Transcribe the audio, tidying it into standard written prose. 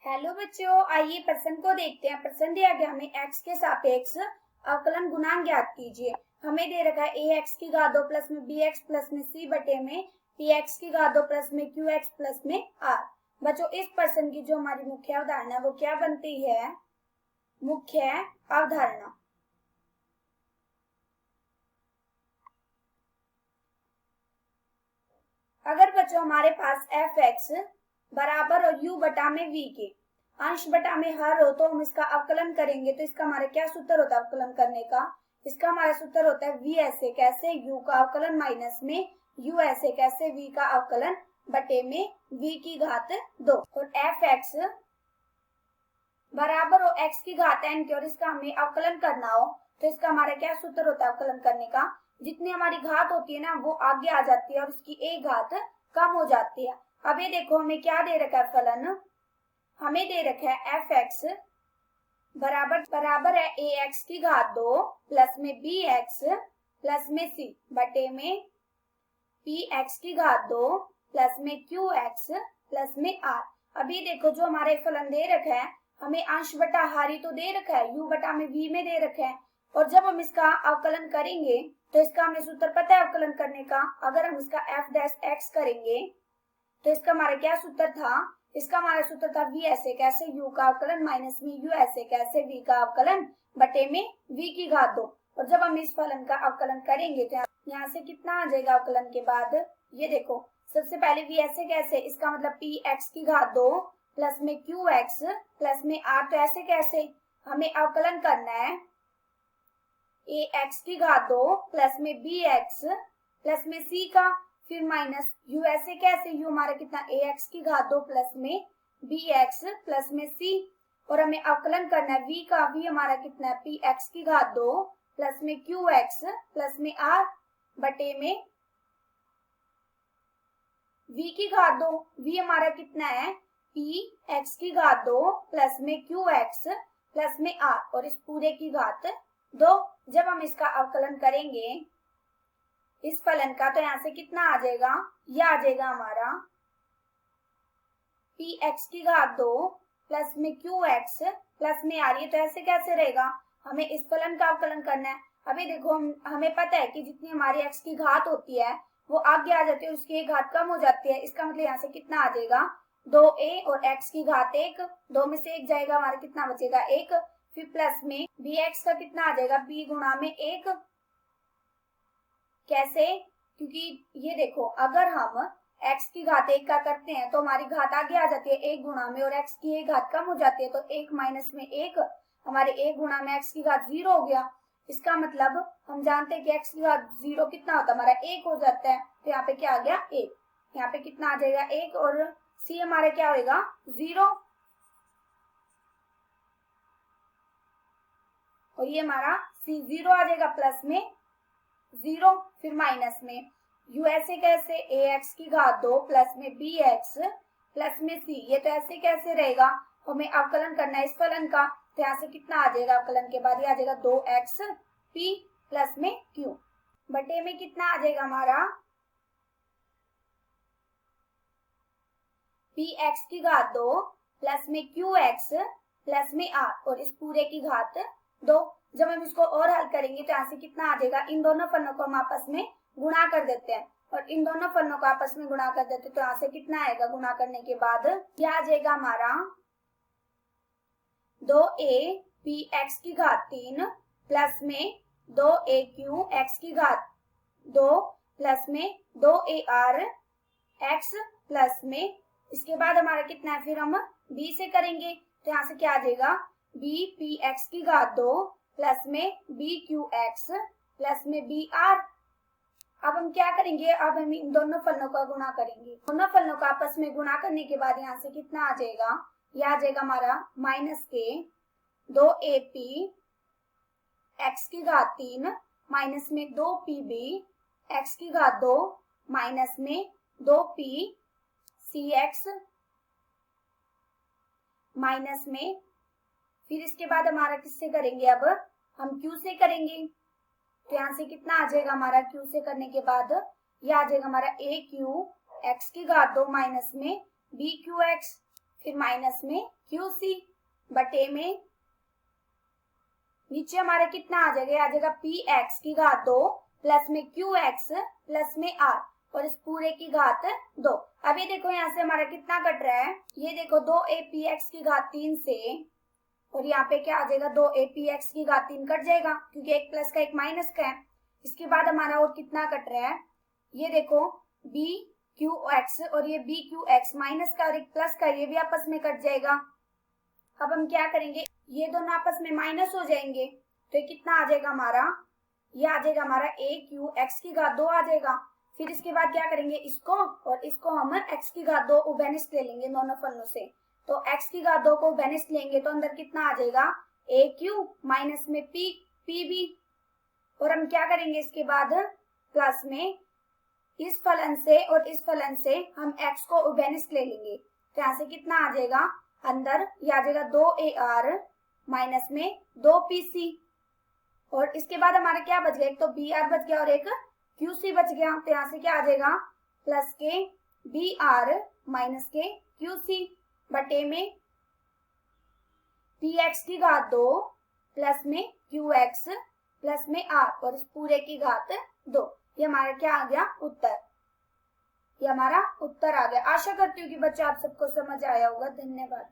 Hello बच्चों, आइए प्रश्न को देखते हैं। प्रश्न दिया गया हमें x के सापेक्ष अवकलन गुणांक ज्ञात कीजिए। हमें दे रखा है ax की घात 2 प्लस में bx प्लस में c बटे में px की घात 2 प्लस में qx प्लस में r। बच्चों इस प्रश्न की जो हमारी मुख्य अवधारणा है वो क्या बनती है? मुख्य अवधारणा। अगर बच्चों हमारे पास fx बराबर और u बटा में v के अंश बटा में हर हो तो हम इसका अवकलन करेंगे तो इसका हमारा क्या सूत्र होता है अवकलन करने का? इसका हमारा सूत्र होता है v ऐसे कैसे u का अवकलन माइनस में u ऐसे कैसे v का अवकलन बटे में v की घात 2। और fx बराबर हो x की घात n के और इसका हमें अवकलन करना हो तो इसका हमारा क्या सूत्र होता है अवकलन करने का? जितनी हमारी घात होती है ना वो आगे आ जाती है और उसकी एक घात कम हो जाती है। अब ये देखो हमें क्या दे रखा है फलन, हमें दे रखा है fx बराबर है ax की घात 2 प्लस में bx प्लस में c बटे में px की घात 2 प्लस में qx प्लस में r। अभी देखो जो हमारे फलन दे रखा है हमें अंश बटा हारी तो दे रखा है, u बटा में v में दे रखा है और जब हम इसका अवकलन करेंगे तो इसका हमें सूत्र पता है अवकलन करने का। अगर हम इसका f डैश x करेंगे तो इसका हमारा क्या सूत्र था? इसका हमारा सूत्र था v ऐसे कैसे u का अवकलन माइनस में u ऐसे कैसे v का अवकलन बटे में v की घात 2। और जब हम इस फलन का अवकलन करेंगे तो यहाँ से कितना आ जाएगा अवकलन के बाद? ये देखो सबसे पहले v ऐसे कैसे, इसका मतलब px की घात 2 प्लस में qx प्लस में r। तो ऐसे कैसे हमें अवकलन करना है ax की घात 2 प्लस में bx प्लस में c का, फिर माइनस u ऐसे कैसे, u हमारा कितना ax की घात 2 प्लस में bx प्लस में c। और हमें अवकलन करना है v का, v हमारा कितना है px की घात 2 प्लस में qx प्लस में r बटे में v की घात 2, v हमारा कितना है px की घात 2 प्लस में qx प्लस में r और इस पूरे की घात 2। जब हम इसका अवकलन करेंगे इस फलन का तो यहाँ से कितना आ जाएगा? यह आ जाएगा हमारा px की घात 2 प्लस में qx प्लस में r। ये तो ऐसे कैसे रहेगा? हमें इस फलन का अवकलन करना है। अभी देखो हमें पता है कि जितनी हमारी x की घात होती है वो आगे आ जाती है, उसकी एक घात कम हो जाती है। इसका मतलब यहाँ से कितना आ जाएगा 2a और x की घात 1, 2 में से 1 जाएगा, हमारा कितना बचेगा 1। फिर प्लस में bx का कितना आ जाएगा b गुणा में 1। कैसे? क्योंकि ये देखो अगर हम x की घात 1 का करते हैं तो हमारी घात आगे आ जाती है 1 गुणा में और x की एक घात कम हो जाती है तो 1 माइनस में 1 हमारे 1 गुणा में x की घात 0 हो गया। इसका मतलब हम जानते हैं कि x की घात 0 कितना होता है हमारा 1 हो जाता है। तो यहाँ पे क्या आ गया 1, यहाँ पे कितना आ जाएगा 1 और c हमारा क्या होगा 0 और ये हमारा c 0 आ जाएगा प्लस में 0। फिर माइनस में u ऐसे कैसे ax की घात 2 प्लस में bx प्लस में c। ये तो ऐसे कैसे रहेगा? हमें अवकलन करना है इस फलन का तो यहाँ से कितना आ जाएगा अवकलन के बाद? ये आ जाएगा 2x p प्लस में q बटे में कितना आ जाएगा हमारा px की घात 2 प्लस में qx प्लस में r और इस पूरे की घात 2। जब हम इसको और हल करेंगे तो यहाँ से कितना आ जाएगा? इन दोनों फलों को हम आपस में गुणा कर देते हैं और इन दोनों फलों को आपस में गुणा कर देते हैं तो यहाँ से कितना आएगा गुणा करने के बाद? यह आ जाएगा हमारा 2a px की घात 3 प्लस में 2aq x की घात 2 प्लस में 2ar x प्लस में इसके बाद हमारा कितना है? फिर हम b से करेंगे तो यहाँ से क्या आ जाएगा b px की घात 2 प्लस में bqx प्लस में br। अब हम क्या करेंगे? अब हम इन दोनों फलनों का गुणा करेंगे। दोनों फलनों का आपस में गुणा करने के बाद यहाँ से कितना आ जाएगा? यह आ जाएगा हमारा माइनस के 2ap x की घात 3 माइनस में 2pb x की घात 2 माइनस में 2p cx माइनस में फिर इसके बाद हमारा किससे करेंगे? अब हम q से करेंगे तो यहाँ से कितना आ जाएगा हमारा q से करने के बाद? यह आ जाएगा हमारा aq x की घात 2 माइनस में bqx फिर माइनस में क्यू सी बटे में नीचे हमारा कितना आ जाएगा, आ जाएगा पी एक्स की घात 2 प्लस में क्यू एक्स प्लस में आर और इस पूरे की घात 2। अभी देखो यहाँ से हमारा कितना कट रहा है, ये देखो 2a पी एक्स की घात 3 से और यहाँ पे क्या आ जाएगा 2a पी एक्स की घात 3 कट जाएगा क्योंकि एक प्लस का एक माइनस का है। इसके बाद हमारा और कितना कट रहा है, ये देखो b क्यू एक्स और ये b क्यू एक्स माइनस का और एक प्लस का, ये भी आपस में कट जाएगा। अब हम क्या करेंगे, ये दोनों आपस में माइनस हो जाएंगे तो ये कितना आ जाएगा हमारा, ये आ जाएगा हमारा a क्यू एक्स की घात 2 आ जाएगा। फिर इसके बाद क्या करेंगे, इसको और इसको हम x की घात 2 उभयनिष्ठ ले लेंगे दोनों फलनों से, तो x की घात 2 को उभयनिष्ठ लेंगे तो अंदर कितना आ जाएगा a क्यू माइनस में p b और हम क्या करेंगे इसके बाद प्लस में इस फलन से और इस फलन से हम x को उभयनिष्ठ ले लेंगे तो यहाँ से कितना आ जाएगा, अंदर ये आ जाएगा 2ar माइनस में 2pc और इसके बाद हमारा क्या बच गया, एक तो br बच गया और एक qc बच गया तो यहाँ से क्या आ जाएगा प्लस के br माइनस के qc बटे में px की घात 2 प्लस में qx प्लस में r और इस पूरे की घात 2। ये हमारा क्या आ गया उत्तर, ये हमारा उत्तर आ गया। आशा करती हूँ कि बच्चे आप सबको समझ आया होगा। धन्यवाद।